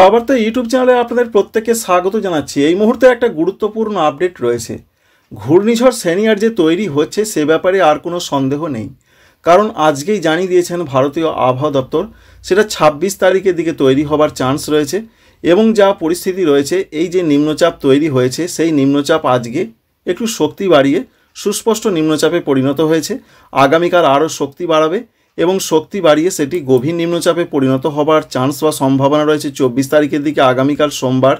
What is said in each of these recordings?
আবার তো ইউটিউব চ্যানেলে আপনাদের প্রত্যেককে স্বাগত জানাচ্ছি। এই মুহূর্তে একটা গুরুত্বপূর্ণ আপডেট রয়েছে। ঘূর্ণিঝড় সেনিয়ার যে তৈরি হচ্ছে সে ব্যাপারে আর কোনো সন্দেহ নেই, কারণ আজকেই জানিয়ে দিয়েছেন ভারতীয় আবহাওয়া দপ্তর সেটা 26 তারিখের দিকে তৈরি হবার চান্স রয়েছে। এবং যা পরিস্থিতি রয়েছে, এই যে নিম্নচাপ তৈরি হয়েছে সেই নিম্নচাপ আজকে একটু শক্তি বাড়িয়ে সুস্পষ্ট নিম্নচাপে পরিণত হয়েছে। আগামীকাল আরও শক্তি বাড়াবে এবং শক্তি বাড়িয়ে সেটি গভীর নিম্নচাপে পরিণত হবার চান্স বা সম্ভাবনা রয়েছে 24 তারিখের দিকে, আগামীকাল সোমবার।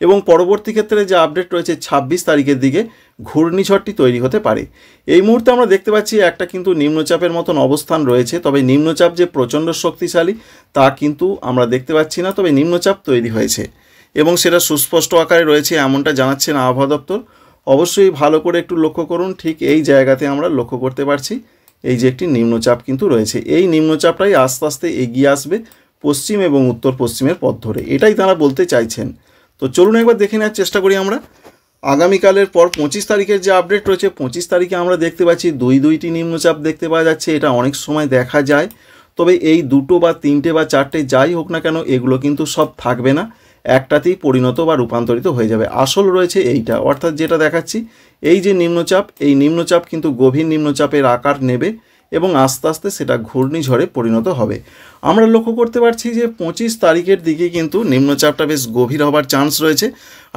এবং পরবর্তী ক্ষেত্রে যে আপডেট রয়েছে 26 তারিখের দিকে ঘূর্ণিঝড়টি তৈরি হতে পারে। এই মুহূর্তে আমরা দেখতে পাচ্ছি একটা কিন্তু নিম্নচাপের মতন অবস্থান রয়েছে, তবে নিম্নচাপ যে প্রচণ্ড শক্তিশালী তা কিন্তু আমরা দেখতে পাচ্ছি না, তবে নিম্নচাপ তৈরি হয়েছে এবং সেটা সুস্পষ্ট আকারে রয়েছে এমনটা জানাচ্ছেন আবহাওয়া দপ্তর। অবশ্যই ভালো করে একটু লক্ষ্য করুন, ঠিক এই জায়গাতে আমরা লক্ষ্য করতে পারছি এই যে একটি নিম্নচাপ কিন্তু রয়েছে। এই নিম্নচাপটাই আস্তে আস্তে এগিয়ে আসবে পশ্চিম এবং উত্তর পশ্চিমের পথ ধরে, এটাই তারা বলতে চাইছেন। তো চলুন একবার দেখে নেওয়ার চেষ্টা করি আমরা আগামীকালের পর 25 তারিখের যে আপডেট রয়েছে। 25 তারিখে আমরা দেখতে পাচ্ছি দুইটি নিম্নচাপ দেখতে পাওয়া যাচ্ছে। এটা অনেক সময় দেখা যায়, তবে এই দুটো বা তিনটে বা চারটে যাই হোক না কেন এগুলো কিন্তু সব থাকবে না, একটাতেই পরিণত বা রূপান্তরিত হয়ে যাবে। আসল রয়েছে এইটা, অর্থাৎ যেটা দেখাচ্ছি এই যে নিম্নচাপ, এই নিম্নচাপ কিন্তু গভীর নিম্নচাপের আকার নেবে এবং আস্তে আস্তে সেটা ঘূর্ণিঝড়ে পরিণত হবে। আমরা লক্ষ্য করতে পারছি যে 25 তারিখের দিকে কিন্তু নিম্নচাপটা বেশ গভীর হবার চান্স রয়েছে।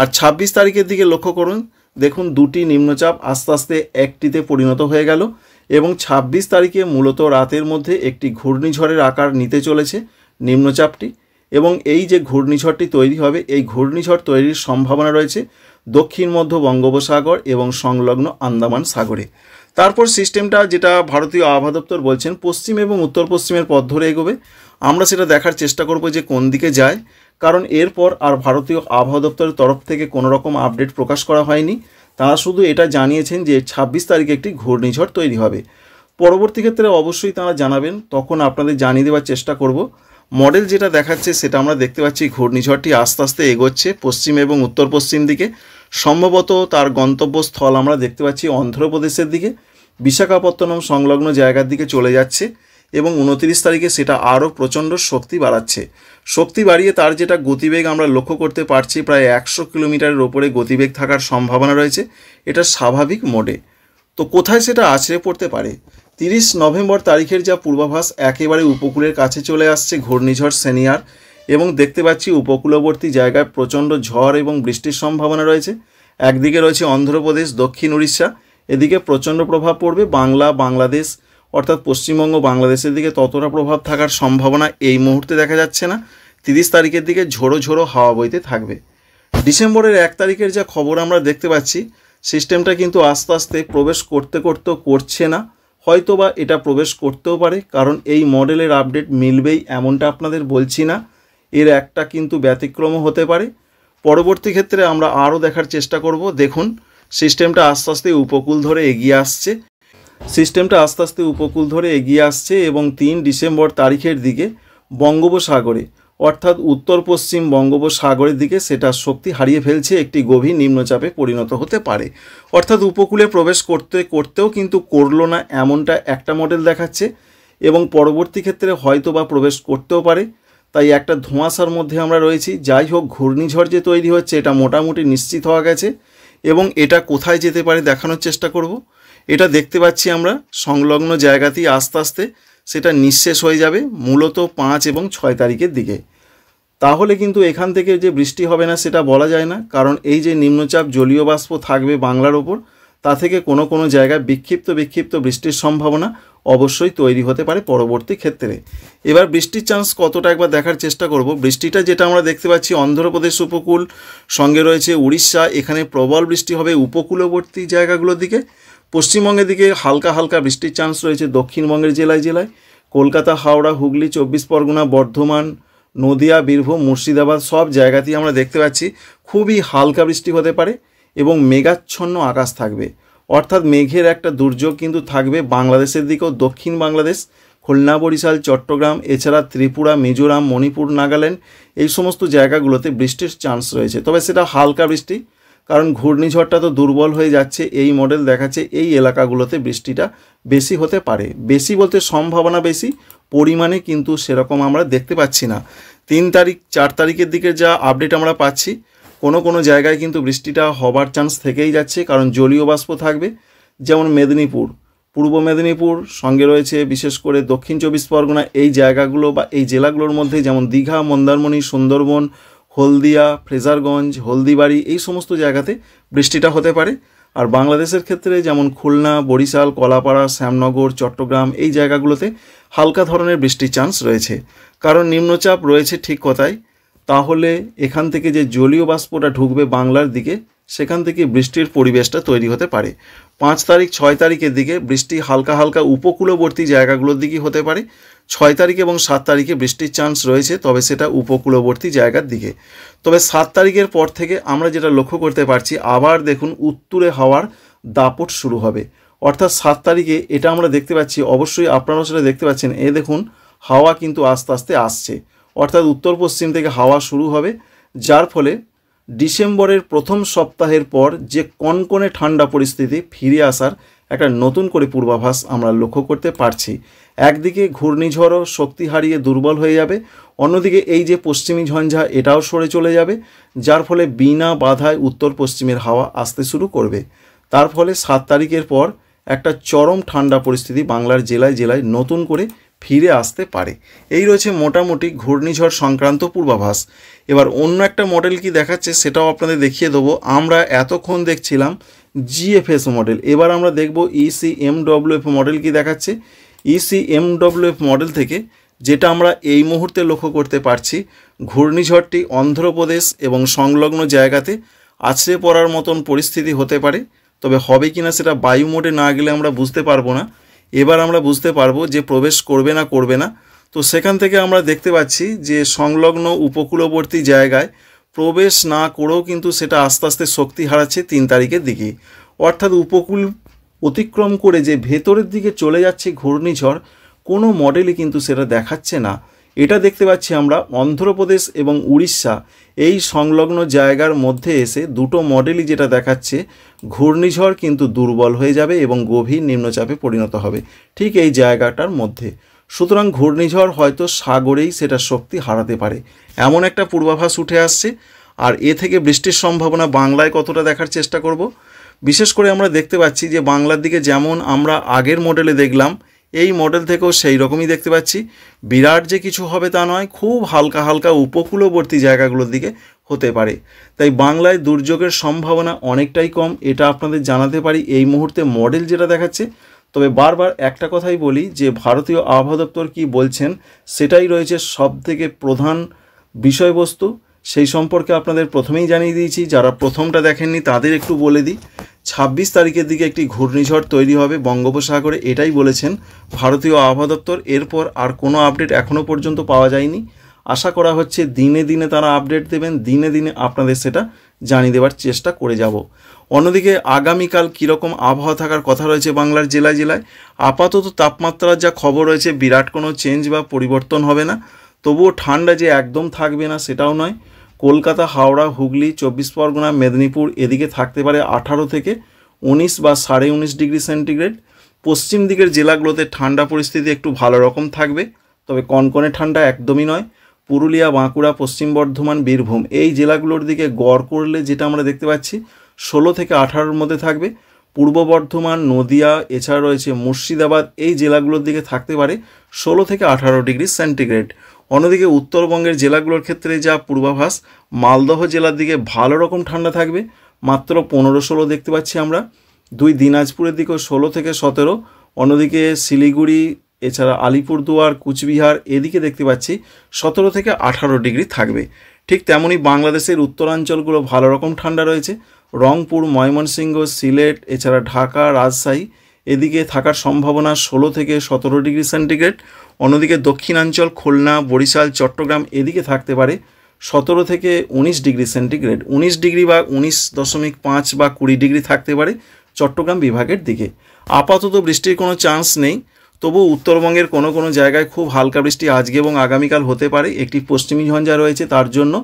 আর 26 তারিখের দিকে লক্ষ্য করুন, দেখুন দুটি নিম্নচাপ আস্তে আস্তে একটিতে পরিণত হয়ে গেল এবং 26 তারিখে মূলত রাতের মধ্যে একটি ঘূর্ণিঝড়ের আকার নিতে চলেছে নিম্নচাপটি। এবং এই যে ঘূর্ণিঝড়টি তৈরি হবে, এই ঘূর্ণিঝড় তৈরির সম্ভাবনা রয়েছে দক্ষিণ মধ্য বঙ্গোপসাগর এবং সংলগ্ন আন্দামান সাগরে। তারপর সিস্টেমটা যেটা ভারতীয় আবহাওয়া দপ্তর বলছেন পশ্চিম এবং উত্তর পশ্চিমের পথ ধরে এগোবে। আমরা সেটা দেখার চেষ্টা করব যে কোন দিকে যায়, কারণ এরপর আর ভারতীয় আবহাওয়া দপ্তরের তরফ থেকে কোনো রকম আপডেট প্রকাশ করা হয়নি। তারা শুধু এটা জানিয়েছেন যে 26 তারিখে একটি ঘূর্ণিঝড় তৈরি হবে। পরবর্তী ক্ষেত্রে অবশ্যই তারা জানাবেন, তখন আপনাদের জানিয়ে দেওয়ার চেষ্টা করব। মডেল যেটা দেখাচ্ছে সেটা আমরা দেখতে পাচ্ছি ঘূর্ণিঝড়টি আস্তে আস্তে এগোচ্ছে পশ্চিম এবং উত্তর পশ্চিম দিকে। সম্ভবত তার গন্তব্যস্থল আমরা দেখতে পাচ্ছি অন্ধ্রপ্রদেশের দিকে, বিশাখাপত্তনম সংলগ্ন জায়গার দিকে চলে যাচ্ছে এবং 29 তারিখে সেটা আরও প্রচণ্ড শক্তি বাড়াচ্ছে। শক্তি বাড়িয়ে তার যেটা গতিবেগ আমরা লক্ষ্য করতে পারছি, প্রায় 100 কিলোমিটারের ওপরে গতিবেগ থাকার সম্ভাবনা রয়েছে। এটা স্বাভাবিক মোডে। তো কোথায় সেটা আছড়ে পড়তে পারে? 30 নভেম্বর তারিখের যা পূর্বাভাস, একেবারে উপকূলের কাছে চলে আসছে ঘূর্ণিঝড় সেনিয়ার এবং দেখতে পাচ্ছি উপকূলবর্তী জায়গায় প্রচণ্ড ঝড় এবং বৃষ্টির সম্ভাবনা রয়েছে। একদিকে রয়েছে অন্ধ্রপ্রদেশ, দক্ষিণ উড়িষ্যা, এদিকে প্রচণ্ড প্রভাব পড়বে বাংলাদেশ, অর্থাৎ পশ্চিমবঙ্গ বাংলাদেশের দিকে ততটা প্রভাব থাকার সম্ভাবনা এই মুহূর্তে দেখা যাচ্ছে না। 30 তারিখের দিকে ঝোড়ো ঝোড়ো হাওয়া বইতে থাকবে। ডিসেম্বরের 1 তারিখের যা খবর আমরা দেখতে পাচ্ছি, সিস্টেমটা কিন্তু আস্তে আস্তে প্রবেশ করছে না, হয়তো বা এটা প্রবেশ করতেও পারে, কারণ এই মডেলের আপডেট মিলবেই এমনটা আপনাদের বলছি না, এর একটা কিন্তু ব্যতিক্রমও হতে পারে। পরবর্তী ক্ষেত্রে আমরা আরও দেখার চেষ্টা করব। দেখুন সিস্টেমটা আস্তে আস্তে উপকূল ধরে এগিয়ে আসছে এবং 3 ডিসেম্বর তারিখের দিকে বঙ্গোপসাগরে, অর্থাৎ উত্তর পশ্চিম বঙ্গোপসাগরের দিকে সেটা শক্তি হারিয়ে ফেলছে, একটি গভীর নিম্নচাপে পরিণত হতে পারে। অর্থাৎ উপকূলে প্রবেশ করতেও কিন্তু করলো না, এমনটা একটা মডেল দেখাচ্ছে এবং পরবর্তী ক্ষেত্রে হয়তো বা প্রবেশ করতেও পারে। তাই একটা ধোঁয়াশার মধ্যে আমরা রয়েছি। যাই হোক, ঘূর্ণিঝড় যে তৈরি হচ্ছে এটা মোটামুটি নিশ্চিত হওয়া গেছে এবং এটা কোথায় যেতে পারে দেখানোর চেষ্টা করব। এটা দেখতে পাচ্ছি আমরা সংলগ্ন জায়গাতেই আস্তে আস্তে সেটা নিঃশেষ হয়ে যাবে, মূলত 5 এবং 6 তারিখের দিকে। তাহলে কিন্তু এখান থেকে যে বৃষ্টি হবে না সেটা বলা যায় না, কারণ এই যে নিম্নচাপ জলীয় বাষ্প থাকবে বাংলার ওপর, তা থেকে কোনো জায়গায় বিক্ষিপ্ত বৃষ্টির সম্ভাবনা অবশ্যই তৈরি হতে পারে পরবর্তী ক্ষেত্রে। এবার বৃষ্টির চান্স কতটা একবার দেখার চেষ্টা করব। বৃষ্টিটা যেটা আমরা দেখতে পাচ্ছি অন্ধ্রপ্রদেশ উপকূল, সঙ্গে রয়েছে উড়িষ্যা, এখানে প্রবল বৃষ্টি হবে উপকূলবর্তী জায়গাগুলোর দিকে। পশ্চিমবঙ্গের দিকে হালকা বৃষ্টির চান্স রয়েছে দক্ষিণবঙ্গের জেলায় কলকাতা, হাওড়া, হুগলি, 24 পরগনা, বর্ধমান, নদিয়া, বীরভূম, মুর্শিদাবাদ সব জায়গাতেই আমরা দেখতে পাচ্ছি খুবই হালকা বৃষ্টি হতে পারে এবং মেঘাচ্ছন্ন আকাশ থাকবে। অর্থাৎ মেঘের একটা দুর্যোগ কিন্তু থাকবে বাংলাদেশের দিকেও, দক্ষিণ বাংলাদেশ, খুলনা, বরিশাল, চট্টগ্রাম, এছাড়া ত্রিপুরা, মিজোরাম, মণিপুর, নাগাল্যান্ড, এই সমস্ত জায়গাগুলোতে বৃষ্টির চান্স রয়েছে। তবে সেটা হালকা বৃষ্টি, কারণ ঘূর্ণিঝড়টা তো দুর্বল হয়ে যাচ্ছে। এই মডেল দেখাচ্ছে এই এলাকাগুলোতে বৃষ্টিটা বেশি হতে পারে। বেশি বলতে সম্ভাবনা বেশি, পরিমাণে কিন্তু সেরকম আমরা দেখতে পাচ্ছি না। 3 তারিখ 4 তারিখের দিকে যা আপডেট আমরা পাচ্ছি, কোনো জায়গায় কিন্তু বৃষ্টিটা হবার চান্স থেকেই যাচ্ছে, কারণ জলীয় বাষ্প থাকবে। যেমন মেদিনীপুর, পূর্ব মেদিনীপুর, সঙ্গে রয়েছে বিশেষ করে দক্ষিণ 24 পরগনা, এই জায়গাগুলো বা এই জেলাগুলোর মধ্যে যেমন দীঘা, মন্দারমণি, সুন্দরবন, হলদিয়া, ফ্রেজারগঞ্জ, হলদিবাড়ি, এই সমস্ত জায়গাতে বৃষ্টিটা হতে পারে। আর বাংলাদেশের ক্ষেত্রে যেমন খুলনা, বরিশাল, কলাপাড়া, শ্যামনগর, চট্টগ্রাম, এই জায়গাগুলোতে হালকা ধরনের বৃষ্টির চান্স রয়েছে। কারণ নিম্নচাপ রয়েছে ঠিক কথাই, তাহলে এখান থেকে যে জলীয় বাষ্পটা ঢুকবে বাংলার দিকে, সেখান থেকে বৃষ্টির পরিবেশটা তৈরি হতে পারে। 5 তারিখ 6 তারিখের দিকে বৃষ্টি হালকা হালকা উপকূলবর্তী জায়গাগুলোর দিকে হতে পারে। 6 তারিখ এবং 7 তারিখে বৃষ্টির চান্স রয়েছে, তবে সেটা উপকূলবর্তী জায়গার দিকে। তবে 7 তারিখের পর থেকে আমরা যেটা লক্ষ্য করতে পারছি, আবার দেখুন উত্তুরে হাওয়ার দাপট শুরু হবে। অর্থাৎ 7 তারিখে এটা আমরা দেখতে পাচ্ছি, অবশ্যই আপনারাও সেটা দেখতে পাচ্ছেন, দেখুন হাওয়া কিন্তু আস্তে আস্তে আসছে, অর্থাৎ উত্তর পশ্চিম থেকে হাওয়া শুরু হবে, যার ফলে ডিসেম্বরের প্রথম সপ্তাহের পর যে কনকনে ঠান্ডা পরিস্থিতি ফিরে আসার একটা নতুন করে পূর্বাভাস আমরা লক্ষ্য করতে পারছি। একদিকে ঘূর্ণিঝড়ও শক্তি হারিয়ে দুর্বল হয়ে যাবে, অন্যদিকে এই যে পশ্চিমী ঝঞ্ঝা এটাও সরে চলে যাবে, যার ফলে বিনা বাধায় উত্তর পশ্চিমের হাওয়া আসতে শুরু করবে। তার ফলে 7 তারিখের পর একটা চরম ঠান্ডা পরিস্থিতি বাংলার জেলায় জেলায় নতুন করে ফিরে আসতে পারে। এই রয়েছে মোটামুটি ঘূর্ণিঝড় সংক্রান্ত পূর্বাভাস। এবার অন্য একটা মডেল কি দেখাচ্ছে সেটাও আপনাদের দেখিয়ে দেবো। আমরা এতক্ষণ দেখছিলাম জিএফএস মডেল, এবার আমরা দেখব ইসিএমডব্লিউএফ মডেল কি দেখাচ্ছে। ইসিএমডব্লিউএফ মডেল থেকে যেটা আমরা এই মুহূর্তে লক্ষ্য করতে পারছি, ঘূর্ণিঝড়টি অন্ধ্রপ্রদেশ এবং সংলগ্ন জায়গাতে আছড়ে পড়ার মতন পরিস্থিতি হতে পারে। তবে হবে কিনা সেটা বায়ু মোডে না গেলে আমরা বুঝতে পারবো না। এবার আমরা বুঝতে পারবো যে প্রবেশ করবে না করবে না। তো সেখান থেকে আমরা দেখতে পাচ্ছি যে সংলগ্ন উপকূলবর্তী জায়গায় প্রবেশ না করেও কিন্তু সেটা আস্তে আস্তে শক্তি হারাচ্ছে 3 তারিখের দিকে। অর্থাৎ উপকূল অতিক্রম করে যে ভেতরের দিকে চলে যাচ্ছে ঘূর্ণিঝড়, কোনো মডেলই কিন্তু সেটা দেখাচ্ছে না। এটা দেখতে পাচ্ছি আমরা অন্ধ্রপ্রদেশ এবং উড়িষ্যা এই সংলগ্ন জায়গার মধ্যে এসে দুটো মডেলই যেটা দেখাচ্ছে ঘূর্ণিঝড় কিন্তু দুর্বল হয়ে যাবে এবং গভীর নিম্নচাপে পরিণত হবে ঠিক এই জায়গাটার মধ্যে। সুতরাং ঘূর্ণিঝড় হয়তো সাগরেই সেটা শক্তি হারাতে পারে, এমন একটা পূর্বাভাস উঠে আসছে। আর এ থেকে বৃষ্টির সম্ভাবনা বাংলায় কতটা দেখার চেষ্টা করব। বিশেষ করে আমরা দেখতে পাচ্ছি যে বাংলার দিকে যেমন আমরা আগের মডেলে দেখলাম, এই মডেল থেকেও সেই রকমই দেখতে পাচ্ছি। বিরাট যে কিছু হবে তা নয়, খুব হালকা হালকা উপকূলবর্তী জায়গাগুলোর দিকে হতে পারে। তাই বাংলায় দুর্যোগের সম্ভাবনা অনেকটাই কম, এটা আপনাদের জানাতে পারি এই মুহূর্তে মডেল যেটা দেখাচ্ছে। তবে বারবার একটা কথাই বলি যে ভারতীয় আবহাওয়া দপ্তর কী বলছেন সেটাই রয়েছে সবথেকে প্রধান বিষয়বস্তু। সেই সম্পর্কে আপনাদের প্রথমেই জানিয়ে দিয়েছি, যারা প্রথমটা দেখেননি তাদের একটু বলে দিই। 26 তারিখের দিকে একটি ঘূর্ণিঝড় তৈরি হবে বঙ্গোপসাগরে, এটাই বলেছেন ভারতীয় আবহাওয়া দপ্তর। এরপর আর কোনো আপডেট এখনও পর্যন্ত পাওয়া যায়নি। আশা করা হচ্ছে দিনে দিনে তারা আপডেট দেবেন, দিনে দিনে আপনাদের সেটা জানিয়ে দেওয়ার চেষ্টা করে যাব। অন্যদিকে আগামীকাল কীরকম আবহাওয়া থাকার কথা রয়েছে বাংলার জেলায় জেলায়, আপাতত তাপমাত্রার যা খবর রয়েছে বিরাট কোনো চেঞ্জ বা পরিবর্তন হবে না। তবুও ঠান্ডা যে একদম থাকবে না সেটাও নয়। কলকাতা, হাওড়া, হুগলি, 24 পরগনা, মেদিনীপুর এদিকে থাকতে পারে 18 থেকে 19 বা 19.5 ডিগ্রি সেন্টিগ্রেড। পশ্চিম দিকের জেলাগুলোতে ঠান্ডা পরিস্থিতি একটু ভালো রকম থাকবে, তবে কনকনে ঠান্ডা একদমই নয়। পুরুলিয়া, বাঁকুড়া, পশ্চিম বর্ধমান, বীরভূম এই জেলাগুলোর দিকে গড় করলে যেটা আমরা দেখতে পাচ্ছি 16 থেকে 18-র মধ্যে থাকবে। পূর্ব বর্ধমান, নদিয়া, এছাড়া রয়েছে মুর্শিদাবাদ, এই জেলাগুলোর দিকে থাকতে পারে 16 থেকে 18 ডিগ্রি সেন্টিগ্রেড। অন্যদিকে উত্তরবঙ্গের জেলাগুলোর ক্ষেত্রে যা পূর্বাভাস, মালদহ জেলার দিকে ভালো রকম ঠান্ডা থাকবে, মাত্র 15-16 দেখতে পাচ্ছি আমরা। দিনাজপুরের দিকেও 16 থেকে 17। অন্যদিকে শিলিগুড়ি, এছাড়া আলিপুরদুয়ার, কুচবিহার এদিকে দেখতে পাচ্ছি 17 থেকে 18 ডিগ্রি থাকবে। ঠিক তেমনই বাংলাদেশের উত্তরাঞ্চলগুলো ভালো রকম ঠান্ডা রয়েছে, রংপুর, ময়মনসিংহ, সিলেট, এছাড়া ঢাকা, রাজশাহী এদিকে থাকার সম্ভাবনা 16 থেকে 17 ডিগ্রি সেন্টিগ্রেড। অন্যদিকে দক্ষিণাঞ্চল খুলনা, বরিশাল, চট্টগ্রাম এদিকে থাকতে পারে 17 থেকে 19 ডিগ্রি সেন্টিগ্রেড। 19 ডিগ্রি বা 19.5 বা 20 ডিগ্রি থাকতে পারে চট্টগ্রাম বিভাগের দিকে। আপাতত বৃষ্টির কোনো চান্স নেই, তবু উত্তরবঙ্গের কোনো কোনো জায়গায় খুব হালকা বৃষ্টি আজকে এবং আগামীকাল হতে পারে। একটি পশ্চিমী ঝঞ্ঝা রয়েছে তার জন্য,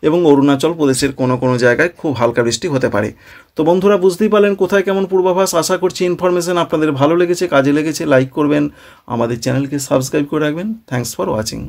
এবং অরুণাচল প্রদেশের কোনো কোনো জায়গায় খুব হালকা বৃষ্টি হতে পারে। তো বন্ধুরা বুঝতেই পারলেন কোথায় কেমন পূর্বাভাস। আশা করছি ইনফরমেশন আপনাদের ভালো লেগেছে, কাজে লেগেছে। লাইক করবেন, আমাদের চ্যানেলকে সাবস্ক্রাইব করে রাখবেন। Thanks for watching.